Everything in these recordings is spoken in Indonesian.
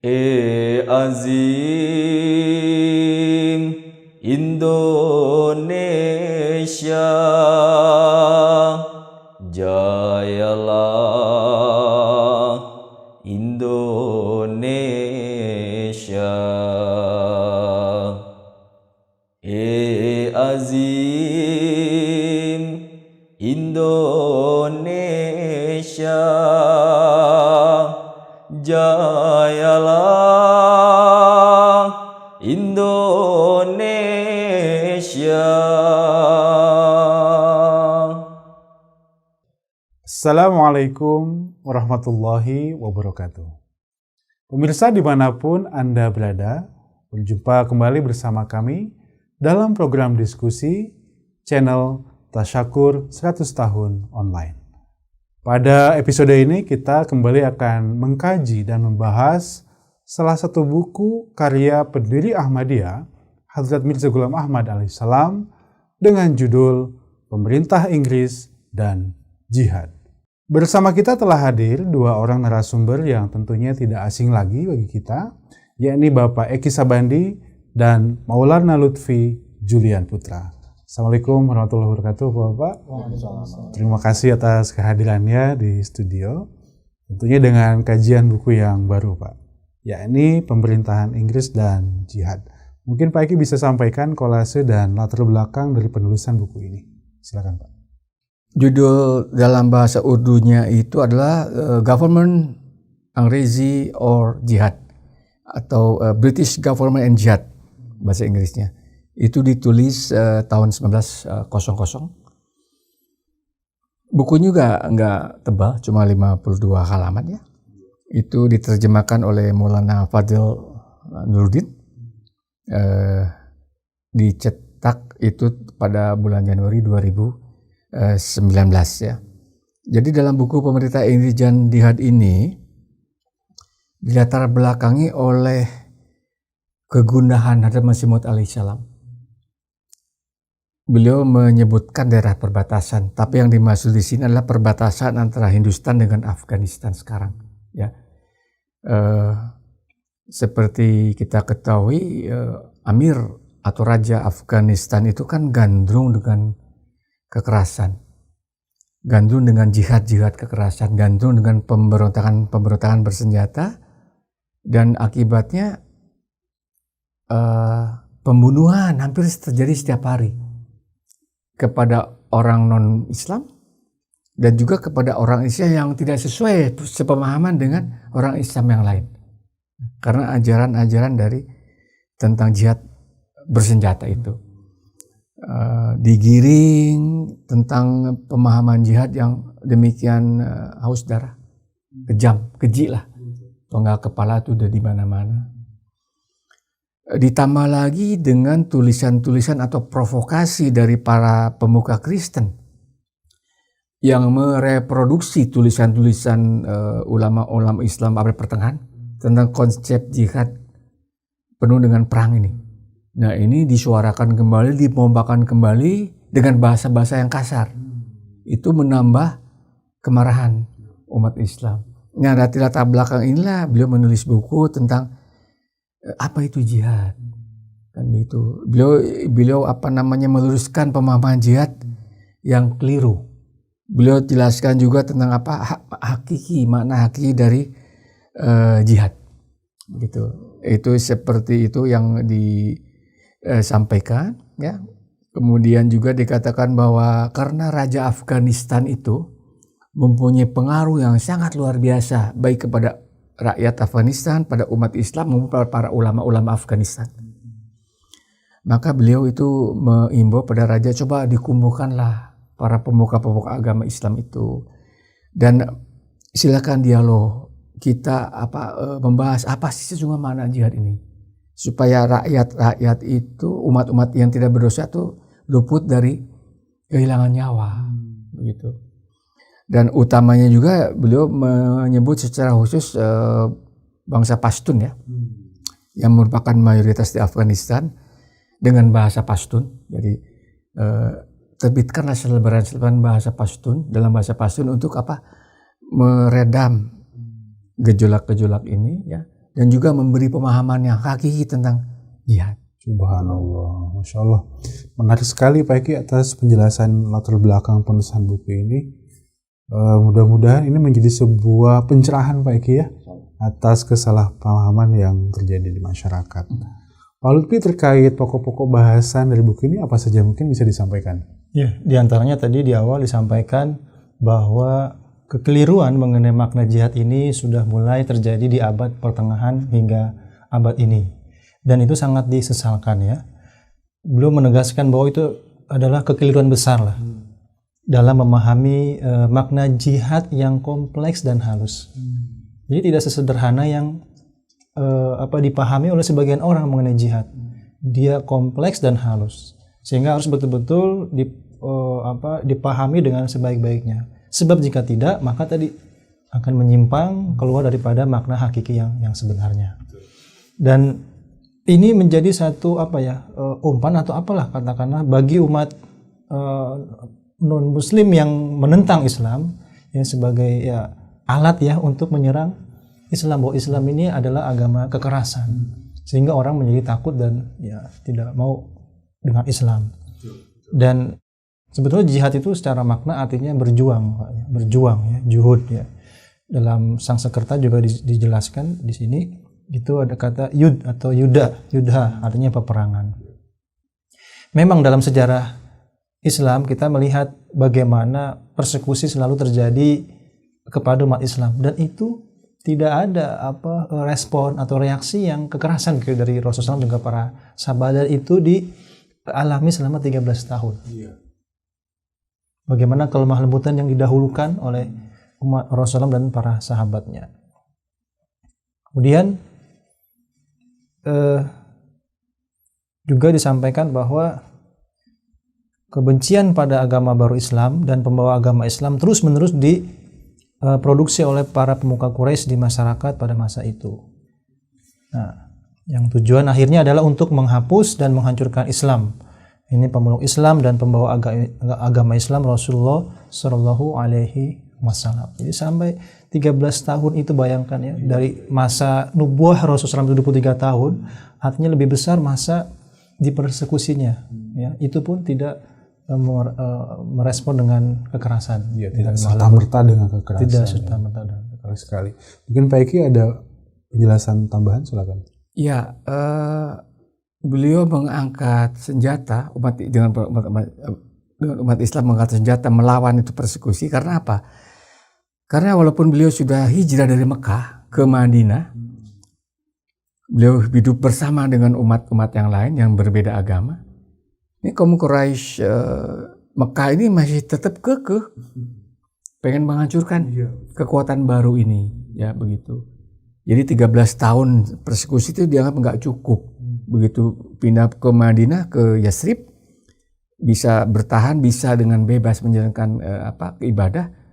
Azim Indonesia, jayalah Indonesia. Azim Indonesia, jayalah Indonesia. Assalamualaikum warahmatullahi wabarakatuh. Pemirsa dimanapun Anda berada, berjumpa kembali bersama kami dalam program diskusi channel Tasyakur 100 Tahun Online. Pada episode ini kita kembali akan mengkaji dan membahas salah satu buku karya pendiri Ahmadiyah, Hadrat Mirza Ghulam Ahmad alaihissalam, dengan judul Pemerintah Inggris dan Jihad. Bersama kita telah hadir dua orang narasumber yang tentunya tidak asing lagi bagi kita, yakni Bapak Eki Sabandi dan Maulana Lutfi Julian Putra. Assalamualaikum warahmatullahi wabarakatuh, Bapak. Terima kasih atas kehadirannya di studio. Tentunya dengan kajian buku yang baru, Pak, yakni Pemerintahan Inggris dan Jihad. Mungkin Pak Eki bisa sampaikan kolase dan latar belakang dari penulisan buku ini. Silakan, Pak. Judul dalam bahasa Urdunya itu adalah Government Angrezi or Jihad, atau British Government and Jihad bahasa Inggrisnya. Itu ditulis tahun 1900. Bukunya nggak tebal, cuma 52 halaman ya. Itu diterjemahkan oleh Maulana Fadil Nuruddin. Dicetak itu pada bulan Januari 2019 ya. Jadi dalam buku Pemerintah Inggris dan Jihad ini dilatar belakangi oleh kegundahan Hadrat Masih Maud alaihissalam. Beliau menyebutkan daerah perbatasan, tapi yang dimaksud di sini adalah perbatasan antara Hindustan dengan Afghanistan sekarang. Ya, seperti kita ketahui, Amir atau Raja Afghanistan itu kan gandrung dengan kekerasan, gandrung dengan jihad kekerasan, gandrung dengan pemberontakan bersenjata, dan akibatnya pembunuhan hampir terjadi setiap hari kepada orang non-Islam dan juga kepada orang Islam yang tidak sesuai sepemahaman dengan orang Islam yang lain, karena ajaran-ajaran dari tentang jihad bersenjata itu digiring tentang pemahaman jihad yang demikian haus darah, kejam, keji lah, penggal kepala itu udah di mana-mana. Ditambah lagi dengan tulisan-tulisan atau provokasi dari para pemuka Kristen yang mereproduksi tulisan-tulisan ulama-ulama Islam abad pertengahan tentang konsep jihad penuh dengan perang ini. Nah, ini disuarakan kembali, dipombakan kembali dengan bahasa-bahasa yang kasar. Itu menambah kemarahan umat Islam. Nah, dari latar belakang inilah beliau menulis buku tentang apa itu jihad, kan itu. Beliau meluruskan pemahaman jihad yang keliru. Beliau jelaskan juga tentang apa makna hakiki dari jihad, gitu. Itu seperti itu yang disampaikan, ya. Kemudian juga dikatakan bahwa karena Raja Afghanistan itu mempunyai pengaruh yang sangat luar biasa, baik kepada rakyat Afghanistan, pada umat Islam maupun para ulama-ulama Afghanistan. Maka beliau itu mengimbau pada raja, coba dikumpulkanlah para pemuka-pemuka agama Islam itu dan silakan dialog, kita membahas apa sih sesungguhnya makna jihad ini, supaya rakyat itu, umat-umat yang tidak berdosa itu luput dari kehilangan nyawa, begitu. Dan utamanya juga beliau menyebut secara khusus bangsa Pashtun ya, yang merupakan mayoritas di Afghanistan dengan bahasa Pashtun. Jadi terbitkanlah selebaran bahasa Pashtun dalam bahasa Pashtun untuk meredam gejolak-gejolak ini ya, dan juga memberi pemahaman yang hakiki tentang jihad. Subhanallah, Masya Allah. Menarik sekali Pak Eki atas penjelasan latar belakang penulisan buku ini. Mudah-mudahan ini menjadi sebuah pencerahan Pak Eki ya atas kesalahpahaman yang terjadi di masyarakat. Pak Lutfi, terkait pokok-pokok bahasan dari buku ini apa saja mungkin bisa disampaikan? Ya, diantaranya tadi di awal disampaikan bahwa kekeliruan mengenai makna jihad ini sudah mulai terjadi di abad pertengahan hingga abad ini. Dan itu sangat disesalkan ya. Beliau menegaskan bahwa itu adalah kekeliruan besar lah dalam memahami makna jihad yang kompleks dan halus. Jadi tidak sesederhana yang dipahami oleh sebagian orang mengenai jihad. Dia kompleks dan halus, sehingga harus betul-betul dipahami dengan sebaik-baiknya. Sebab jika tidak, maka tadi akan menyimpang keluar daripada makna hakiki yang sebenarnya. Dan ini menjadi satu umpan atau apalah katakanlah bagi umat non Muslim yang menentang Islam ya, sebagai alat ya untuk menyerang Islam, bahwa Islam ini adalah agama kekerasan, sehingga orang menjadi takut dan tidak mau dengan Islam. Dan sebetulnya jihad itu secara makna artinya berjuang, berjuang ya, juhud ya. Dalam Sangsekerta juga dijelaskan di sini. Itu ada kata yud atau yudha artinya peperangan. Memang dalam sejarah Islam kita melihat bagaimana persekusi selalu terjadi kepada umat Islam, dan itu tidak ada respon atau reaksi yang kekerasan dari Rasulullah SAW juga para sahabat, dan itu dialami selama 13 tahun. Bagaimana kelemah lembutan yang didahulukan oleh umat Rasulullah dan para sahabatnya. Kemudian juga disampaikan bahwa kebencian pada agama baru Islam dan pembawa agama Islam terus-menerus diproduksi oleh para pemuka Quraisy di masyarakat pada masa itu. Nah, yang tujuan akhirnya adalah untuk menghapus dan menghancurkan Islam. Ini pemeluk Islam dan pembawa agama Islam Rasulullah Shallallahu Alaihi Wasallam. Jadi sampai 13 tahun itu bayangkan ya, dari masa nubuah Rasulullah SAW 23 tahun, artinya lebih besar masa dipersekusinya. Ya, itu pun tidak merespon dengan kekerasan. Ya, tidak serta-merta dengan kekerasan. Tidak serta-merta dengan kekerasan sekali. Mungkin Pak Eki ada penjelasan tambahan, silakan. Ya, beliau mengangkat senjata dengan umat Islam mengangkat senjata melawan itu persekusi karena apa? Karena walaupun beliau sudah hijrah dari Mekah ke Madinah, beliau hidup bersama dengan umat-umat yang lain yang berbeda agama. Ini kaum Quraisy Mekah ini masih tetap kekeh, pengen menghancurkan kekuatan baru ini, ya begitu. Jadi 13 tahun persekusi itu dianggap nggak cukup. Begitu pindah ke Madinah, ke Yasrib, bisa bertahan, bisa dengan bebas menjalankan ibadah.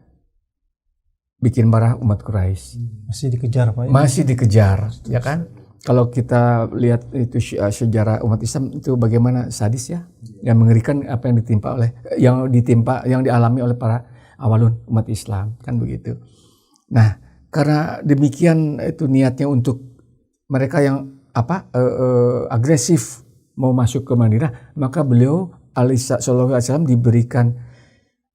Bikin marah umat Quraisy. Masih dikejar Pak. Masih dikejar, ya kan? Kalau kita lihat itu sejarah umat Islam itu bagaimana sadis ya, yang mengerikan apa yang dialami oleh para awalun umat Islam, kan begitu. Nah, karena demikian itu niatnya untuk mereka yang agresif mau masuk ke Madinah, maka beliau sallallahu alaihi wasallam diberikan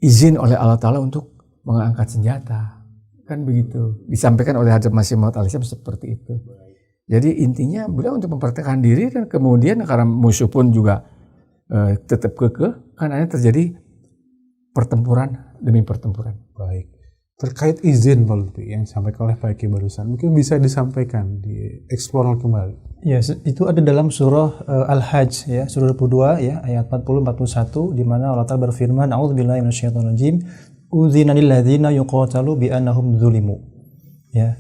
izin oleh Allah Ta'ala untuk mengangkat senjata. Kan begitu, disampaikan oleh Hadrat Masih Maud alaihissalam seperti itu. Jadi intinya beliau untuk mempertahankan diri, dan kemudian karena musuh pun juga tetap kekeh, kan akhirnya terjadi pertempuran demi pertempuran. Baik. Terkait izin Pak Lutfi yang disampaikan oleh Pak Eki barusan, mungkin bisa disampaikan, dieksplor kembali. Ya, itu ada dalam surah Al-Hajj ya, surah 22 ya, ayat 40-41, di mana Allah Ta'ala berfirman, A'udzubillahi minasyaitonirrajim. Udzina lil ladzina yuqatalu bi annahum zulimu. Ya.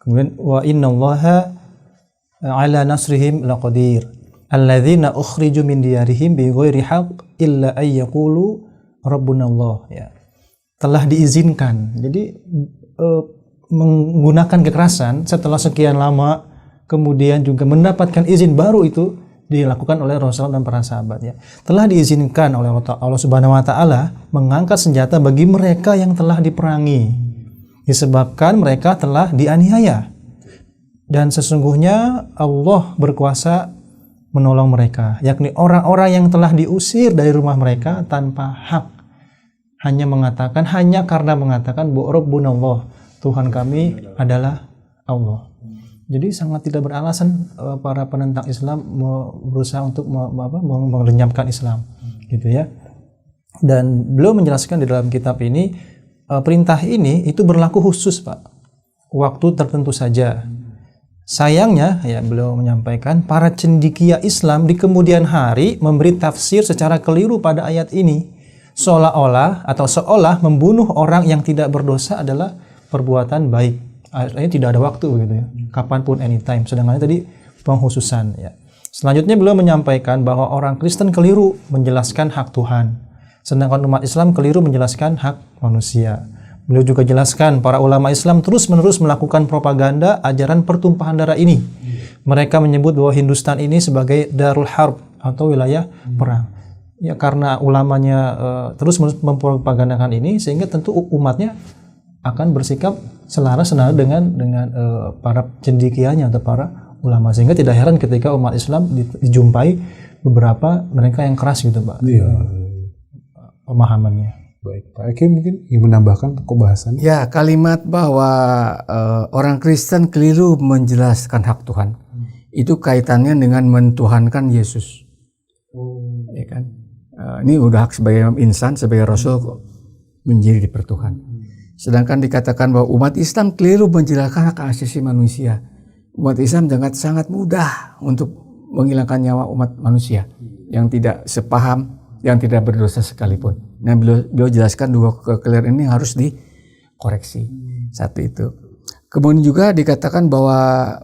Kemudian wa innallaha ala nasrihim laqadir. Alladzina ukhriju min diyarihim bighairi haqq illa ay yaqulu rabbunallah ya. Telah diizinkan. Jadi menggunakan kekerasan setelah sekian lama, kemudian juga mendapatkan izin baru itu dilakukan oleh Rasulullah dan para sahabatnya. Telah diizinkan oleh Allah Subhanahu wa Ta'ala mengangkat senjata bagi mereka yang telah diperangi, disebabkan mereka telah dianiaya. dan sesungguhnya Allah berkuasa menolong mereka, yakni orang-orang yang telah diusir dari rumah mereka tanpa hak, hanya karena mengatakan bahwa Rabbunallah, Tuhan kami adalah Allah. Jadi sangat tidak beralasan para penentang Islam berusaha untuk melenyapkan Islam, gitu ya. Dan beliau menjelaskan di dalam kitab ini, perintah ini itu berlaku khusus, Pak, waktu tertentu saja. Sayangnya, ya, beliau menyampaikan para cendekia Islam di kemudian hari memberi tafsir secara keliru pada ayat ini, seolah membunuh orang yang tidak berdosa adalah perbuatan baik. Artinya tidak ada waktu, begitu ya, kapanpun, anytime. Sedangkan tadi penghususan, ya. Selanjutnya beliau menyampaikan bahwa orang Kristen keliru menjelaskan hak Tuhan, sedangkan umat Islam keliru menjelaskan hak manusia. Beliau juga jelaskan para ulama Islam terus-menerus melakukan propaganda ajaran pertumpahan darah ini. Mereka menyebut bahwa Hindustan ini sebagai Darul Harb atau wilayah perang. Ya, karena ulamanya terus mempropagandakan ini, sehingga tentu umatnya akan bersikap selaras dengan para cendekianya atau para ulama, sehingga tidak heran ketika umat Islam dijumpai beberapa mereka yang keras, gitu, Pak. Iya. Pemahamannya. Baik, Pak Eki mungkin ingin menambahkan pembahasan. Ya, kalimat bahwa orang Kristen keliru menjelaskan hak Tuhan, itu kaitannya dengan mentuhankan Yesus. Ya kan? Ini udah hak sebagai insan, sebagai Rasul menjadi dipertuhan. Sedangkan dikatakan bahwa umat Islam keliru menjelaskan hak asasi manusia. Umat Islam sangat mudah untuk menghilangkan nyawa umat manusia yang tidak sepaham, yang tidak berdosa sekalipun. Nah, beliau jelaskan dua kekeliruan ini harus dikoreksi. Satu itu. Kemudian juga dikatakan bahwa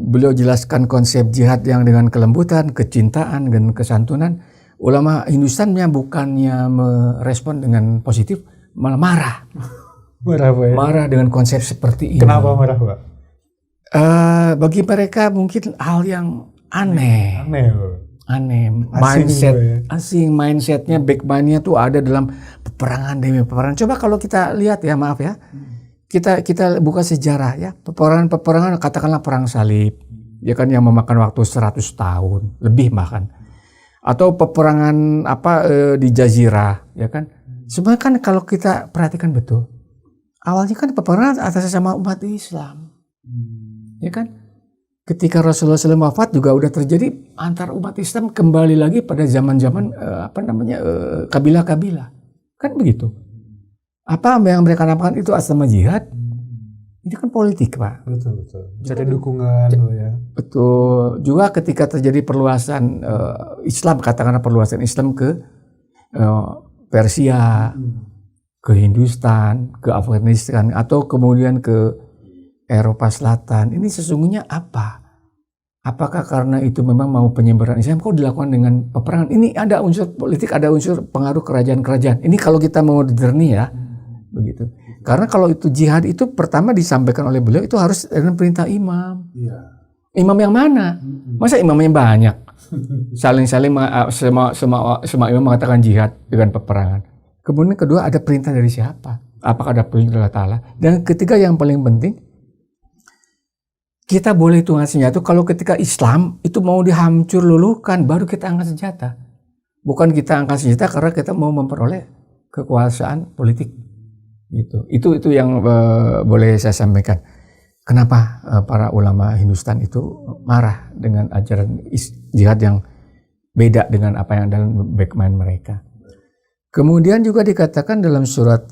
beliau jelaskan konsep jihad yang dengan kelembutan, kecintaan, dan kesantunan. Ulama Hindustan bukannya merespon dengan positif, malah marah. Marah dengan konsep seperti ini. Kenapa marah, Pak? Bagi mereka mungkin hal yang aneh. Mindsetnya, backmindnya tuh ada dalam peperangan demi peperangan. Coba kalau kita lihat, ya, maaf ya, kita buka sejarah, ya, peperangan katakanlah perang salib, ya kan, yang memakan waktu 100 tahun lebih bahkan, atau peperangan di Jazirah, ya kan. Sebenarnya kan kalau kita perhatikan betul, awalnya kan peperangan atas sesama umat Islam, ya kan. Ketika Rasulullah SAW wafat juga udah terjadi antar umat Islam kembali lagi pada zaman-zaman kabilah-kabilah, kan begitu. Apa yang mereka namakan itu atas nama jihad, itu kan politik, Pak. Betul. Cari dukungan, ya. Betul. Juga ketika terjadi perluasan Islam, katakanlah perluasan Islam ke Persia, ke Hindustan, ke Afghanistan, atau kemudian ke Eropa Selatan, ini sesungguhnya apa? Apakah karena itu memang mau penyebaran Islam kok dilakukan dengan peperangan? Ini ada unsur politik, ada unsur pengaruh kerajaan-kerajaan. Ini kalau kita mau jernih, ya, begitu. Karena kalau itu jihad itu pertama disampaikan oleh beliau itu harus dengan perintah imam. Iya. Imam yang mana? Masa imamnya banyak? Saling-saling semua imam mengatakan jihad dengan peperangan. Kemudian kedua, ada perintah dari siapa? Apakah ada perintah dari Allah Ta'ala? Dan ketiga yang paling penting, kita boleh hitungan senjata kalau ketika Islam itu mau dihancur luluhkan, baru kita angkat senjata. Bukan kita angkat senjata karena kita mau memperoleh kekuasaan politik. Gitu. Itu yang boleh saya sampaikan. Kenapa para ulama Hindustan itu marah dengan ajaran jihad yang beda dengan apa yang dalam backmind mereka. Kemudian juga dikatakan dalam surat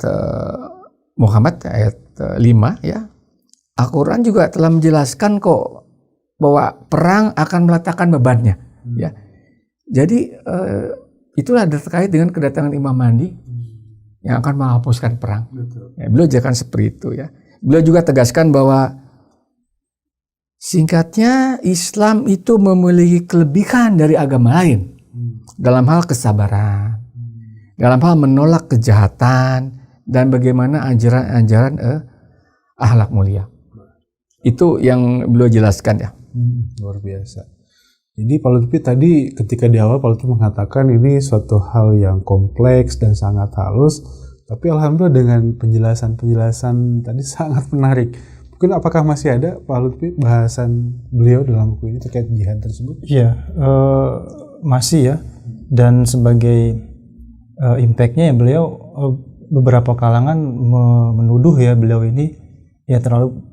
Muhammad ayat 5, ya. Al-Quran juga telah menjelaskan kok bahwa perang akan meletakkan bebannya, ya. Jadi itulah terkait dengan kedatangan Imam Mahdi yang akan menghapuskan perang. Ya, beliau jelaskan seperti itu, ya. Beliau juga tegaskan bahwa singkatnya Islam itu memiliki kelebihan dari agama lain dalam hal kesabaran, dalam hal menolak kejahatan, dan bagaimana ajaran-ajaran akhlak mulia. Itu yang beliau jelaskan, ya. Luar biasa. Jadi Pak Lutfi tadi ketika di awal Pak Lutfi mengatakan ini suatu hal yang kompleks dan sangat halus, tapi alhamdulillah dengan penjelasan tadi sangat menarik. Mungkin apakah masih ada Pak Lutfi bahasan beliau dalam buku ini terkait jihad tersebut? Iya, masih ya. Dan sebagai impact-nya ya beliau beberapa kalangan menuduh ya beliau ini ya terlalu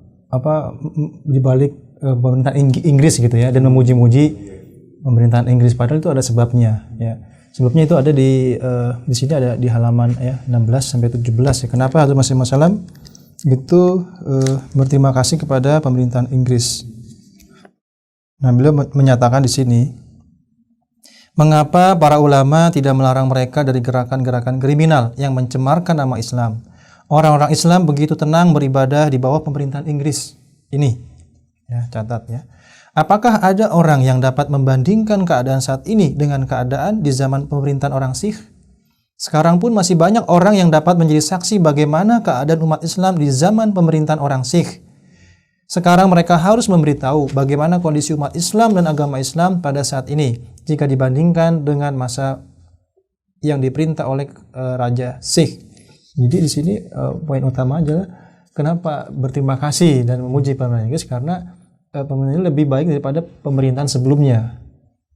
dibalik pemerintahan Inggris gitu ya, dan memuji-muji pemerintahan Inggris, padahal itu ada sebabnya ya. Sebabnya itu ada di sini, ada di halaman ya 16 sampai 17 ya. Kenapa Hazrat Masih Masalam itu berterima kasih kepada pemerintahan Inggris. Nah, beliau menyatakan di sini, mengapa para ulama tidak melarang mereka dari gerakan-gerakan kriminal yang mencemarkan nama Islam? Orang-orang Islam begitu tenang beribadah di bawah pemerintahan Inggris. Ini, ya, catat ya. Apakah ada orang yang dapat membandingkan keadaan saat ini dengan keadaan di zaman pemerintahan orang Sikh? Sekarang pun masih banyak orang yang dapat menjadi saksi bagaimana keadaan umat Islam di zaman pemerintahan orang Sikh. Sekarang mereka harus memberitahu bagaimana kondisi umat Islam dan agama Islam pada saat ini jika dibandingkan dengan masa yang diperintah oleh Raja Sikh. Jadi di sini poin utama adalah kenapa berterima kasih dan memuji pemerintahan Inggris, karena pemerintahan ini lebih baik daripada pemerintahan sebelumnya,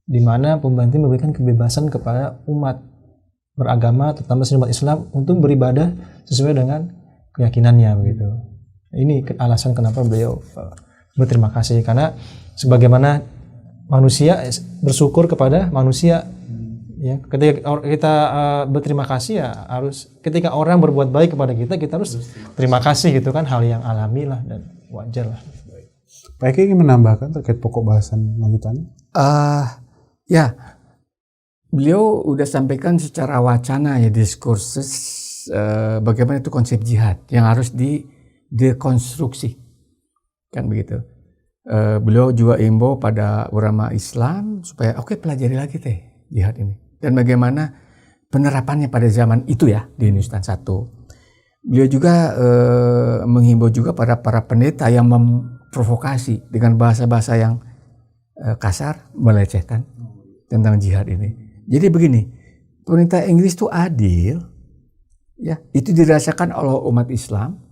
di mana pemerintah memberikan kebebasan kepada umat beragama, terutama umat Islam, untuk beribadah sesuai dengan keyakinannya begitu. Ini alasan kenapa beliau berterima kasih, karena sebagaimana manusia bersyukur kepada manusia. Ya, ketika kita berterima kasih ya harus, ketika orang berbuat baik kepada kita harus terima kasih gitu kan, hal yang alami lah dan wajar lah. Pak Eki ingin menambahkan terkait pokok bahasan lanjutannya? Ya, beliau udah sampaikan secara wacana ya, diskursus bagaimana itu konsep jihad yang harus dekonstruksi, kan begitu. Beliau juga imbau pada ulama Islam supaya pelajari lagi jihad ini. Dan bagaimana penerapannya pada zaman itu ya di Nusantara satu. Beliau juga menghimbau juga pada para pendeta yang memprovokasi dengan bahasa-bahasa yang kasar, melecehkan tentang jihad ini. Jadi begini, pemerintah Inggris itu adil, ya, itu dirasakan oleh umat Islam.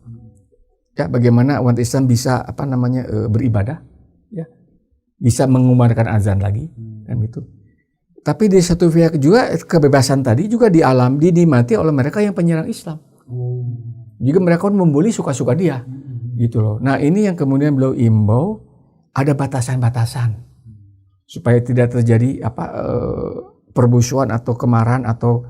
Ya, bagaimana umat Islam bisa beribadah, ya, bisa mengumandangkan azan lagi, kan gitu. Tapi di satu pihak juga kebebasan tadi juga dinikmati oleh mereka yang penyerang Islam. Juga mereka membuli suka-suka dia, gitu loh. Nah, ini yang kemudian beliau imbau ada batasan-batasan supaya tidak terjadi permusuhan atau kemarahan atau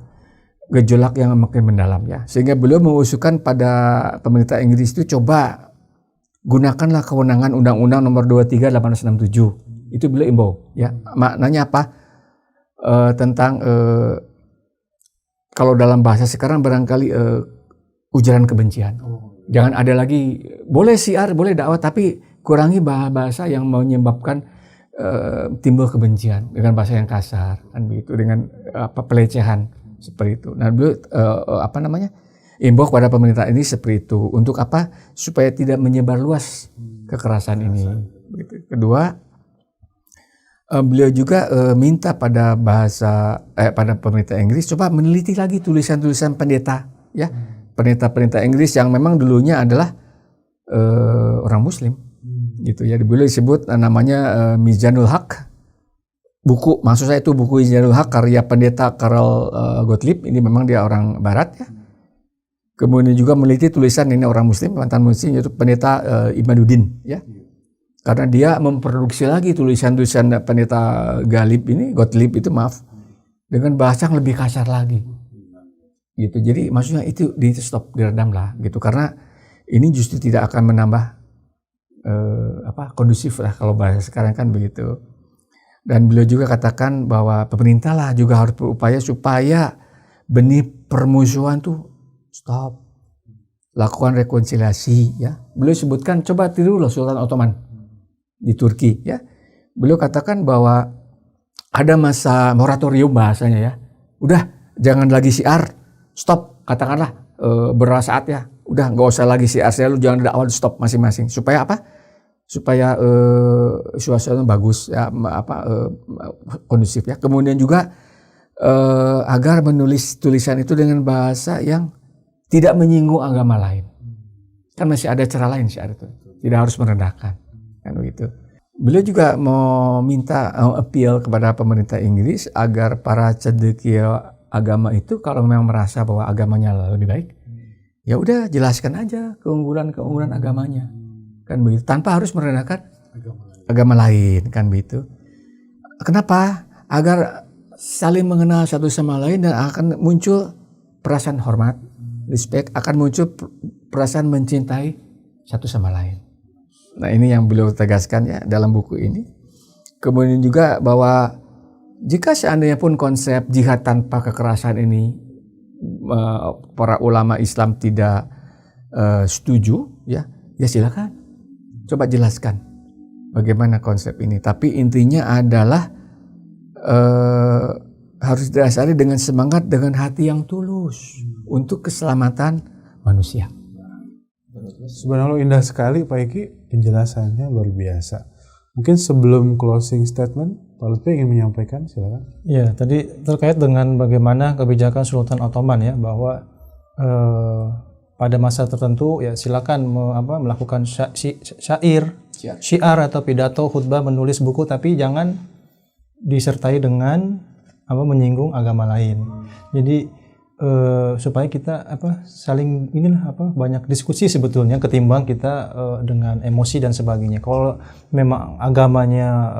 gejolak yang makin mendalam ya. Sehingga beliau mengusulkan pada pemerintah Inggris itu, coba gunakanlah kewenangan Undang-Undang Nomor 23 1867. Itu beliau imbau ya. Maknanya apa? Tentang kalau dalam bahasa sekarang barangkali ujaran kebencian. Jangan ada lagi, boleh syiar, boleh dakwah, tapi kurangi bahasa yang menyebabkan timbul kebencian dengan bahasa yang kasar, kan begitu, dengan pelecehan seperti itu. Nah, beliau imbau kepada pemerintah ini seperti itu, untuk apa? Supaya tidak menyebar luas kekerasan ini. Begitu. Kedua, beliau juga minta pada pada pemerintah Inggris coba meneliti lagi tulisan-tulisan pendeta, ya, pendeta-pendeta Inggris yang memang dulunya adalah orang Muslim, gitu ya. Beliau disebut namanya Mizanul Haq. Buku, maksud saya itu buku Mizanul Haq karya pendeta Karl Gottlieb. Ini memang dia orang Barat, ya. Kemudian juga meneliti tulisan ini orang Muslim, mantan Muslim, yaitu pendeta Imaduddin, ya. Karena dia memproduksi lagi tulisan-tulisan pendeta Gottlieb itu dengan bahasa yang lebih kasar lagi, gitu. Jadi maksudnya itu di stop, diredam lah, gitu. Karena ini justru tidak akan menambah kondusif lah kalau bahasa sekarang kan begitu. Dan beliau juga katakan bahwa pemerintah lah juga harus berupaya supaya benih permusuhan tuh stop, lakukan rekonsiliasi, ya. Beliau sebutkan, coba tirulah Sultan Ottoman di Turki, ya. Beliau katakan bahwa ada masa moratorium bahasanya, ya. Udah, jangan lagi syiar, stop, katakanlah berapa saat, ya. Udah, nggak usah lagi syiar, lu jangan dakwah, stop masing-masing. Supaya apa? Supaya suasana bagus, ya, kondusif, ya. Kemudian juga agar menulis tulisan itu dengan bahasa yang tidak menyinggung agama lain. Kan masih ada cara lain syiar itu. tidak harus merendahkan, kan begitu. Beliau juga meminta appeal kepada pemerintah Inggris agar para cendekia agama itu kalau memang merasa bahwa agamanya lebih baik, ya udah jelaskan aja keunggulan agamanya, kan begitu, tanpa harus merendahkan agama lain, kan begitu. Kenapa? Agar saling mengenal satu sama lain dan akan muncul perasaan hormat, respect, akan muncul perasaan mencintai satu sama lain. Nah, ini yang beliau tegaskan ya dalam buku ini. Kemudian juga bahwa jika seandainya pun konsep jihad tanpa kekerasan ini para ulama Islam tidak setuju, ya silakan coba jelaskan bagaimana konsep ini. Tapi intinya adalah harus didasari dengan semangat, dengan hati yang tulus untuk keselamatan manusia. Subhanallah, indah sekali Pak Eki, penjelasannya luar biasa. Mungkin sebelum closing statement, Pak Lutfi ingin menyampaikan, silakan. Ya, tadi terkait dengan bagaimana kebijakan Sultan Ottoman ya, bahwa pada masa tertentu ya silakan melakukan syiar atau pidato, khutbah, menulis buku, tapi jangan disertai dengan menyinggung agama lain. Jadi supaya kita saling banyak diskusi sebetulnya ketimbang kita dengan emosi dan sebagainya. Kalau memang agamanya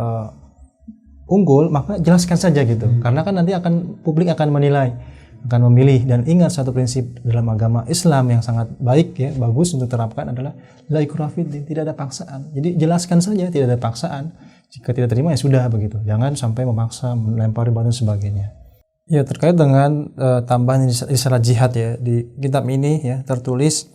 unggul, maka jelaskan saja gitu. Karena kan nanti publik akan menilai, akan memilih. Dan ingat satu prinsip dalam agama Islam yang sangat baik ya, bagus untuk terapkan adalah la ikraha fiddin, tidak ada paksaan. Jadi jelaskan saja, tidak ada paksaan. Jika tidak terima ya sudah begitu. Jangan sampai memaksa, melempari batu dan sebagainya. Ya, terkait dengan tambahan istilah jihad ya, di kitab ini ya tertulis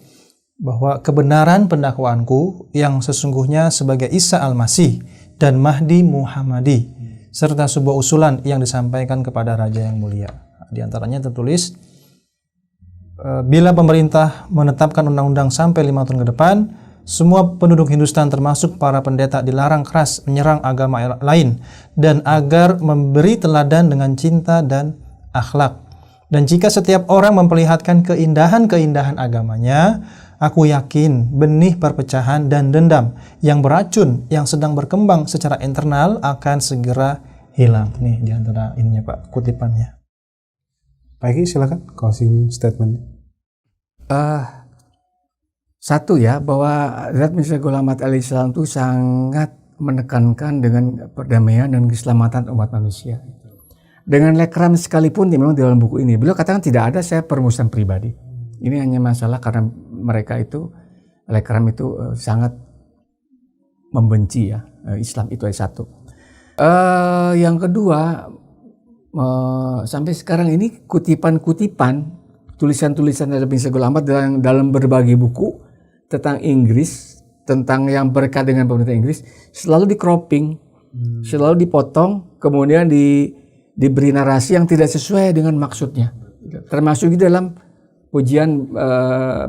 bahwa kebenaran pendakwaanku yang sesungguhnya sebagai Isa Al-Masih dan Mahdi Muhammadi serta sebuah usulan yang disampaikan kepada Raja yang mulia. Di antaranya tertulis bila pemerintah menetapkan undang-undang sampai 5 tahun ke depan, semua penduduk Hindustan termasuk para pendeta dilarang keras menyerang agama lain dan agar memberi teladan dengan cinta dan akhlak. Dan jika setiap orang memperlihatkan keindahan-keindahan agamanya, aku yakin benih perpecahan dan dendam yang beracun yang sedang berkembang secara internal akan segera hilang. Nih di antara ininya Pak, kutipannya. Pak Eki silakan closing statement. Satu ya, bahwa Zat Mirza Ghulam Ahmad alaihissalam itu sangat menekankan dengan perdamaian dan keselamatan umat manusia. Dengan lekram sekalipun memang di dalam buku ini beliau katakan tidak ada saya permusuhan pribadi. Ini hanya masalah karena mereka itu lekram itu sangat membenci ya Islam, itu satu. Yang kedua, sampai sekarang ini kutipan-kutipan tulisan-tulisan dari Mirza Ghulam Ahmad dalam berbagai buku tentang Inggris, tentang yang berkaitan dengan pemerintah Inggris selalu di cropping, selalu dipotong, kemudian diberi narasi yang tidak sesuai dengan maksudnya, termasuk di dalam pujian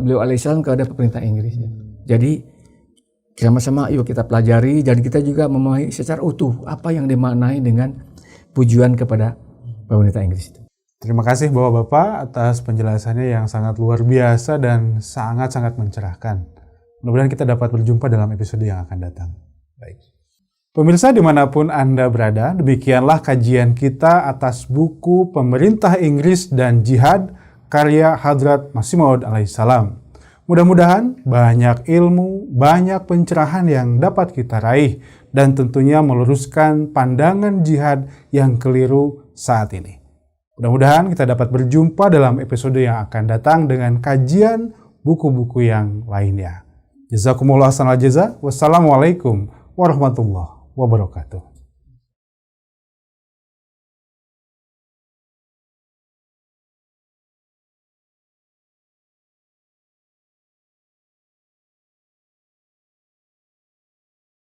beliau alaihissalam kepada pemerintah Inggris. Jadi sama-sama yuk kita pelajari dan kita juga memahami secara utuh apa yang dimaknai dengan pujian kepada pemerintah Inggris itu. Terima kasih Bapak-Bapak atas penjelasannya yang sangat luar biasa dan sangat-sangat mencerahkan. Mudah-mudahan kita dapat berjumpa dalam episode yang akan datang. Baik. Pemirsa dimanapun Anda berada, demikianlah kajian kita atas buku Pemerintah Inggris dan Jihad karya Hadrat Masih Maud alaihissalam. Mudah-mudahan banyak ilmu, banyak pencerahan yang dapat kita raih dan tentunya meluruskan pandangan jihad yang keliru saat ini. Mudah-mudahan kita dapat berjumpa dalam episode yang akan datang dengan kajian buku-buku yang lainnya. Jazakumullah khairan jazaa. Wassalamualaikum warahmatullahi wabarakatuh.